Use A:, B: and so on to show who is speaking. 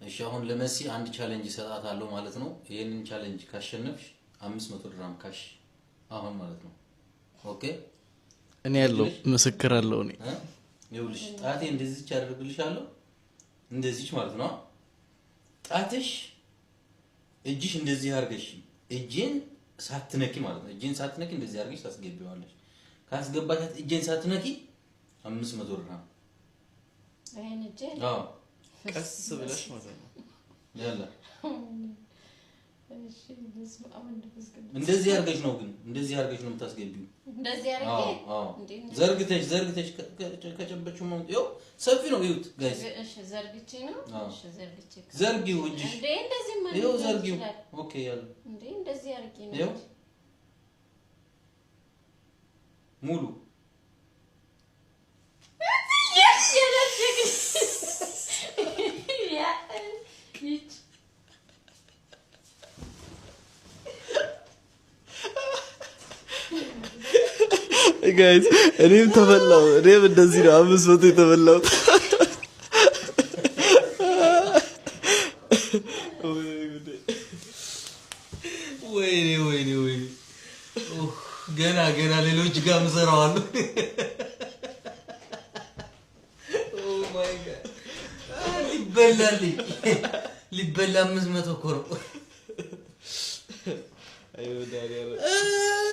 A: እሺ አሁን ለመሲ አንድ ቻሌንጅ ሰጣታለሁ ማለት ነው ይሄንን ቻሌንጅ ካሸነፍሽ 500 ድራም ካሽ አሁን ማለት ነው ኦኬ
B: እኔ ያለው ምስክር አለው እኔ
A: ይኸውልሽ ጣቴ እንደዚህ አደርግልሻለሁ እንደዚህ ማለት ነው ጣትሽ እጅሽ እንደዚህ አርገሽ እጄን ሳትነኪ ማለት ነው እጄን ሳትነኪ እንደዚህ አርገሽ ታስገቢዋለሽ ካስገባሻት እጄን ሳትነኪ 500 ድራም
C: አይን እጄ
B: ቀስ ብለሽ ማለት ነው
A: ያላ
C: እሺ
A: እንደዚህ አርገሽ ነው ግን እንደዚህ አርገሽ ነው የምታስገቢው
C: እንደዚህ አርገሽ
A: ዘርግተሽ ከጨበችው ነው ይው ሰፊ ነው ይውት ጋይስ
C: እሺ ዘርግቼ ነው እሺ ዘርግቼ
A: ዘርጊው እጅሽ
C: እንዴ እንደዚህ ማለት
A: ይው ዘርጊው ኦኬ ያላ
C: እንዴ እንደዚህ አርጌ ነው
A: ይው ሙሉ
B: guys እኔም ተበላው እኔም እንደዚህ ነው 500 የተበላው
A: ወይኔ ገና ሌሎች ጋር ምሰራዋለሁ ኦ ማይ ጋድ ሊበላ 500 ኮርቆ
B: አይ ወዳሪያ